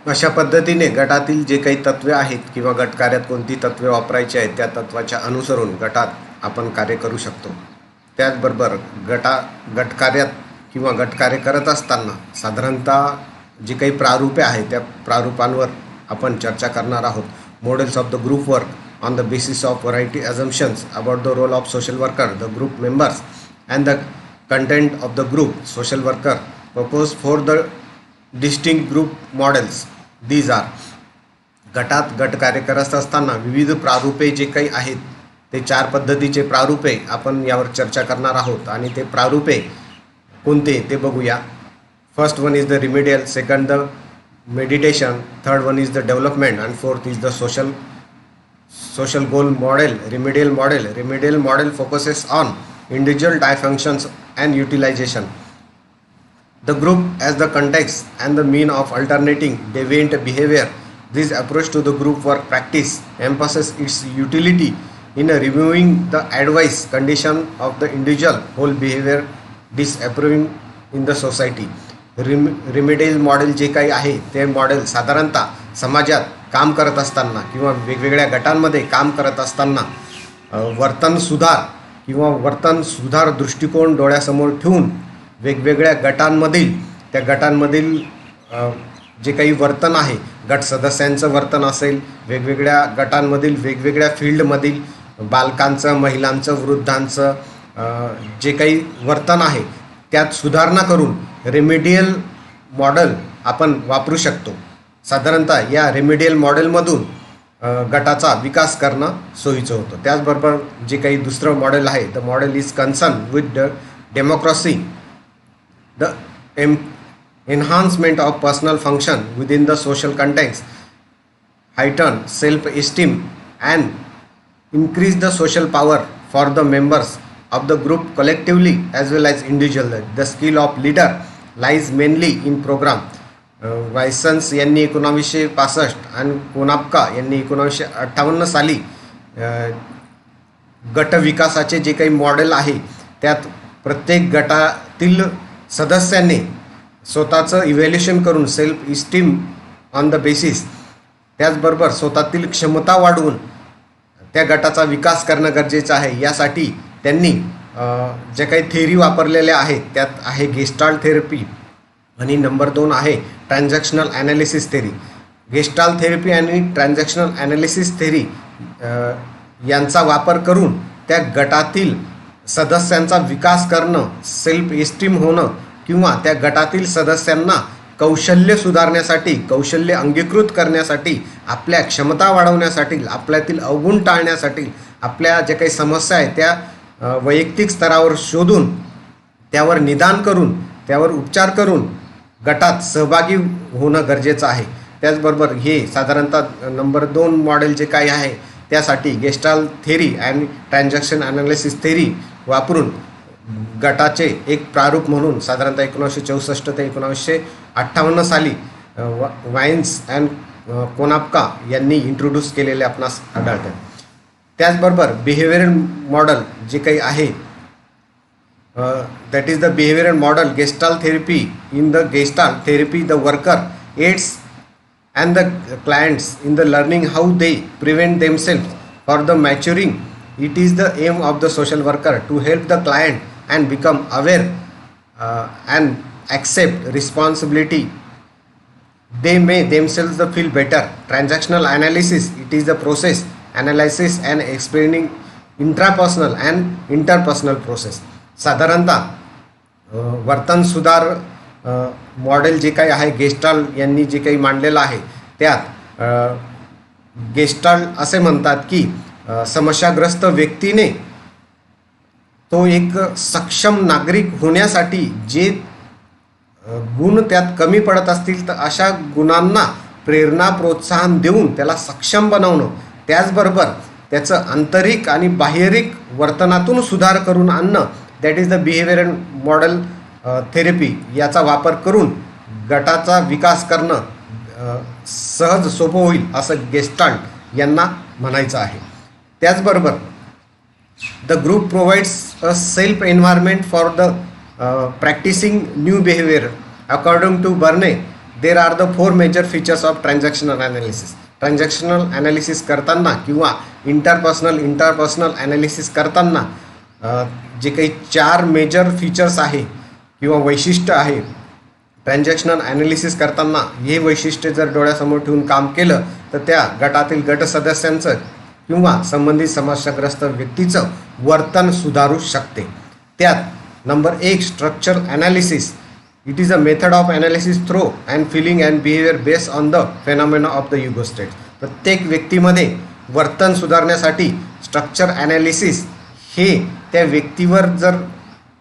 अशा पद्धतीने गटातील जे काही तत्त्वे आहेत किंवा गटकार्यात कोणती तत्त्वे वापरायची आहेत त्या तत्त्वाच्या अनुसरून गटात आपण कार्य करू शकतो. त्याचबरोबर गटकार्यात किंवा गटकार्य करत असताना साधारणतः जे काही प्रारूपे आहेत त्या प्रारूपांवर आपण चर्चा करणार आहोत. Models of the group work on the basis of variety assumptions about the role of social worker, the group members and the content of the group social worker propose for the distinct group models. These are. गटात गटकार्य करत असताना विविध प्रारूपे जे काही आहेत ते 4 पद्धतीचे प्रारूपे आपण यावर चर्चा करणार आहोत आणि ते प्रारूपे कोणते ते बघूया. First one is the remedial, second the meditation, third one is the development and fourth is the social goal model. Remedial model focuses on individual dysfunctions and utilization the group as the context and the mean of alternating deviant behavior. This approach to the group work practice emphasizes its utility in reviewing the advice condition of the individual whole behavior disapproving in the society. Remedial model जे काही आहे ते model साधारणतः समाजात काम करत असताना किंवा वेगवेगळ्या गटांमध्ये काम करत असताना वर्तन सुधार दृष्टिकोन डोळ्यासमोर ठेवून वेगवेगळ्या गटांमधील जे काही वर्तन आहे, गट सदस्यांचं वर्तन असेल, वेगवेगळ्या गटांमधील वेगवेगळ्या फील्डमधील बालकांचं, महिलांचं, वृद्धांचं जे काही वर्तन आहे त्यात सुधारणा करून रेमेडियल मॉडेल आपण वापरू शकतो. साधारणतः या रेमेडियल मॉडेलमधून गटाचा विकास करणं सोयीचं होतं. त्याचबरोबर जे काही दुसरं मॉडेल आहे, the model is concern with the democracy, the enhancement of personal function within the social context, heighten self-esteem and increase the social power for the members of the group collectively as well as individually. The skill of leader lies mainly in program. वायसन्स यांनी 1965 आणि कोनाप्का यांनी 1958 साली गट विकासाचे जे काही model आहे त्यात प्रत्येक गटातील सदस्यांनी स्वतःचं इव्हॅल्युएशन करून self esteem on the basis, त्याचबरोबर स्वतःतील क्षमता वाढवून त्या गटाचा विकास करणं गरजेचं आहे. यासाठी त्यांनी जे काही थेअरी वापरलेल्या आहेत त्यात आहे गेस्टाल्ट थेरपी आणि नंबर 2 आहे transactional analysis theory. Gestalt therapy आणि ट्रान्झॅक्शनल ॲनालिसिस थेअरी यांचा वापर करून त्या गटातील सदस्यांचा विकास करणं, सेल्फ इस्टीम होणं किंवा त्या गटातील सदस्यांना कौशल्य सुधारण्यासाठी, कौशल्य अंगीकृत करण्यासाठी, आपल्या क्षमता वाढवण्यासाठी, आपल्यातील अवगुण टाळण्यासाठी, आपल्या ज्या काही समस्या आहेत त्या वैयक्तिक स्तरावर शोधून त्यावर निदान करून त्यावर उपचार करून गटात सहभागी होणं गरजेचं आहे. त्याचबरोबर हे साधारणतः नंबर 2 मॉडेल जे काही आहे त्यासाठी गेस्टाल्ट थेअरी आणि ट्रान्झॅक्शन ॲनालिसिस थेअरी वापरून गटाचे एक प्रारूप म्हणून साधारणतः 1964 ते 1958 साली वाईन्स अँड कोनाप्का यांनी इंट्रोड्यूस केलेले आपणास आढळतात. त्याचबरोबर बिहेवियरल मॉडेल जे काही आहे that is the behavioral model gestalt therapy. In the gestalt therapy the worker aids and the clients in the learning how they prevent themselves for the maturing. It is the aim of the social worker to help the client and become aware and accept responsibility. They may themselves feel better. Transactional analysis, it is the process analysis and explaining intrapersonal and interpersonal process. साधारणतः वर्तन सुधार model जे काही आहे gestalt यांनी जे काही मांडलेलं आहे त्यात गेस्टाल्ट असे म्हणतात की समस्याग्रस्त व्यक्तीने तो एक सक्षम नागरिक होण्यासाठी जे गुण त्यात कमी पडत असतील तर अशा गुणांना प्रेरणा प्रोत्साहन देऊन त्याला सक्षम बनवणं, त्याचबरोबर त्याचं आंतरिक आणि बाह्यरिक वर्तनातून सुधार करून आणणं, that is the behavioural model therapy. याचा वापर करून गटाचा विकास करणं सहज सोपं होईल असं गेस्टाल्ट यांना म्हणायचं आहे. त्याचबरोबर the group provides a self environment for the practising new behaviour. According to Berne there are the 4 major features of transactional analysis. Transactional analysis करताना किंवा इंटरपर्सनल ॲनालिसिस करताना जे काही 4 मेजर फीचर्स आहे किंवा वैशिष्ट्य आहे, ट्रान्झॅक्शनल ॲनालिसिस करताना हे वैशिष्ट्य जर डोळ्यासमोर ठेवून काम केलं तर त्या गटातील गट सदस्यांचं किंवा संबंधित समस्याग्रस्त व्यक्तीचं वर्तन सुधारू शकते. त्यात number 1 structure analysis. It is a method of analysis through and feeling and behaviour based on the phenomena of the ego state. प्रत्येक व्यक्तीमध्ये वर्तन सुधारण्यासाठी स्ट्रक्चर ॲनालिसिस हे त्या व्यक्तीवर जर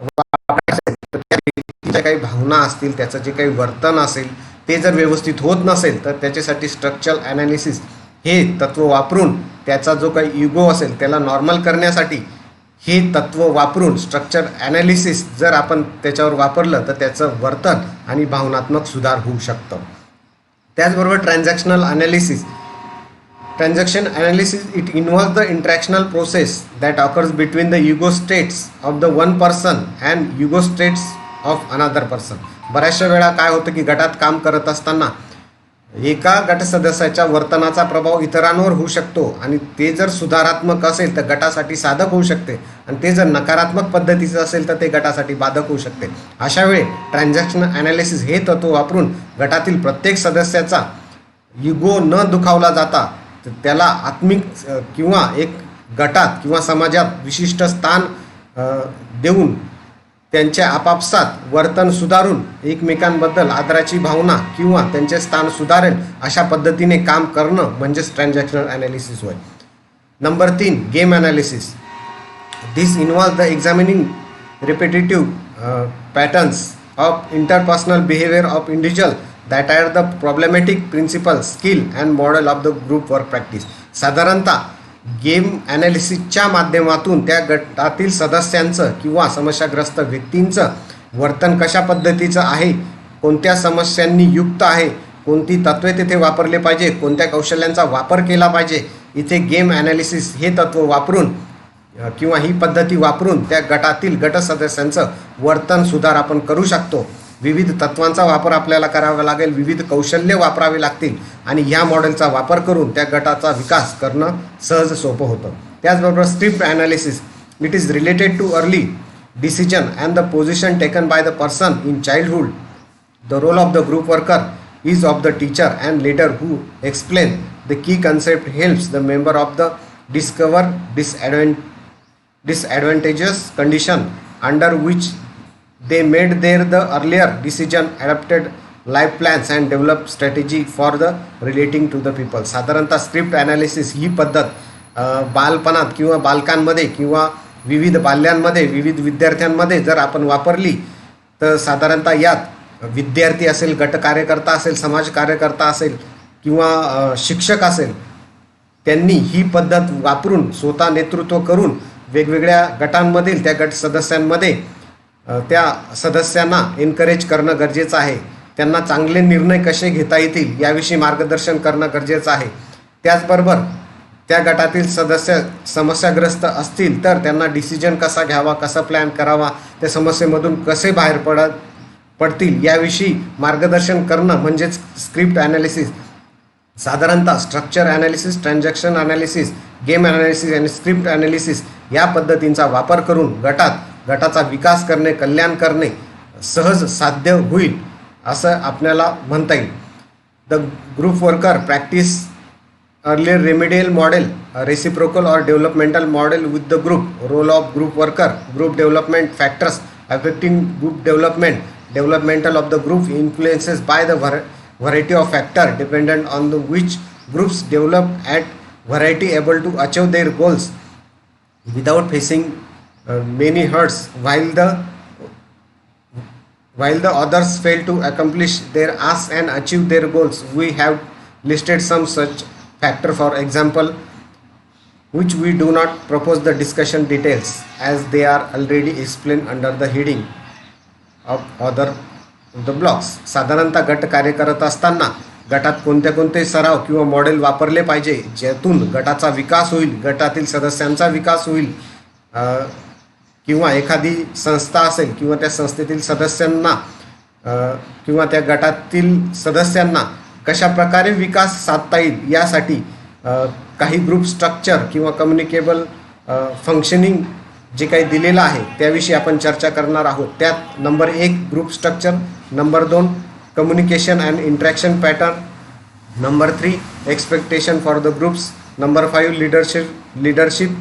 तर त्या व्यक्तीच्या काही भावना असतील, त्याचं जे काही वर्तन असेल ते जर व्यवस्थित होत नसेल तर त्याच्यासाठी स्ट्रक्चरल ॲनालिसिस हे तत्त्व वापरून त्याचा जो काही इगो असेल त्याला नॉर्मल करण्यासाठी हे तत्त्व वापरून स्ट्रक्चर ॲनालिसिस जर आपण त्याच्यावर वापरलं तर त्याचं वर्तन आणि भावनात्मक सुधार होऊ शकतं. त्याचबरोबर transaction analysis, it involves the interactional process that occurs between the ego states of the one person and ego states of another person. बऱ्याचशा वेळा काय होतं की गटात काम करत असताना एका गट सदस्याच्या वर्तनाचा प्रभाव इतरांवर होऊ शकतो आणि ते जर सुधारात्मक असेल तर गटासाठी साधक होऊ शकते आणि ते जर नकारात्मक पद्धतीचं असेल तर ते गटासाठी बाधक होऊ शकते. अशा वेळी ट्रान्झॅक्शन ॲनालिसिस हे तत्त्व वापरून गटातील प्रत्येक सदस्याचा इगो न दुखावला जाता त्याला आत्मिक किंवा एक गटात किंवा समाजात विशिष्ट स्थान देऊन त्यांच्या आपापसात वर्तन सुधारून एकमेकांबद्दल आदराची भावना किंवा त्यांचे स्थान सुधारेल अशा पद्धतीने काम करणं म्हणजेच ट्रान्झॅक्शनल ॲनालिसिस होय. Number 3 game analysis. This involve the examining repetitive patterns of interpersonal behaviour of individual that are the problematic principle, skill and model of the group work practice. साधारणतः गेम ॲनालिसिसच्या माध्यमातून त्या गटातील सदस्यांचं किंवा समस्याग्रस्त व्यक्तींचं वर्तन कशा पद्धतीचं आहे, कोणत्या समस्यांनी युक्त आहे, कोणती तत्त्वे तिथे वापरले पाहिजे, कोणत्या कौशल्यांचा वापर केला पाहिजे, इथे गेम ॲनालिसिस हे तत्त्व वापरून किंवा ही पद्धती वापरून त्या गटातील गट सदस्यांचं वर्तन सुधार आपण करू शकतो. विविध तत्वांचा वापर आपल्याला करावा लागेल, विविध कौशल्य वापरावे लागतील आणि ह्या मॉडेलचा वापर करून त्या गटाचा विकास करणं सहज सोपं होतं. त्याचबरोबर script analysis. It is related to early decision and the position taken by the person in childhood. The role of the group worker is of the teacher and leader who explain the key concept helps the member of the discover disadvantageous condition under which they made the earlier decision, adapted life plans and developed strategy for the relating to the people. साधारणतः script analysis ही पद्धत बालपणात किंवा बालकांमध्ये किंवा विविध बाल्यांमध्ये विविध विद्यार्थ्यांमध्ये जर आपण वापरली तर साधारणतः यात विद्यार्थी असेल, गट कार्यकर्ता असेल, समाज कार्यकर्ता असेल किंवा शिक्षक असेल, त्यांनी ही पद्धत वापरून स्वतः नेतृत्व करून वेगवेगळ्या गटांमधील त्या गट सदस्यांमध्ये त्या सदस्यांना एनकरेज करणं गरजेचं आहे. त्यांना चांगले निर्णय कसे घेता येतील याविषयी मार्गदर्शन करणं गरजेचं आहे. त्याचबरोबर त्या गटातील सदस्य समस्याग्रस्त असतील तर त्यांना डिसिजन कसा घ्यावा, कसा प्लॅन करावा, त्या समस्येमधून कसे बाहेर पडतील याविषयी मार्गदर्शन करणं म्हणजेच स्क्रिप्ट ॲनालिसिस. साधारणतः structure analysis, transaction analysis, game analysis आणि स्क्रिप्ट ॲनालिसिस या पद्धतींचा वापर करून गटाचा विकास करणे, कल्याण करणे सहज साध्य होईल असं आपल्याला म्हणता येईल. The group worker practice earlier remedial model, reciprocal और developmental model with the group. Role of group worker, group development factors affecting group development, developmental of the group influences by the variety of factor dependent on the which groups develop at variety able to achieve their goals without facing many hurdles while the others fail to accomplish their asks and achieve their goals. We have listed some such factor, for example, which we do not propose the discussion details as they are already explained under the heading of other the blocks. साधारणतः गट कार्य करत असताना गटात कोणते सराव किंवा model वापरले पाहिजे ज्यातून गटाचा विकास होईल, गटातील सदस्यांचा विकास होईल, किंवा एखादी संस्था असेल किंवा त्या संस्थेतील सदस्यांना किंवा त्या गटातील सदस्यांना कशा प्रकारे विकास साधता येईल यासाठी काही ग्रुप स्ट्रक्चर किंवा कम्युनिकेबल फंक्शनिंग जे काही दिलेलं आहे त्याविषयी आपण चर्चा करणार आहोत. त्यात number 1 group structure, number 2 communication and interaction pattern, number 3 expectation for the groups, number 5 leadership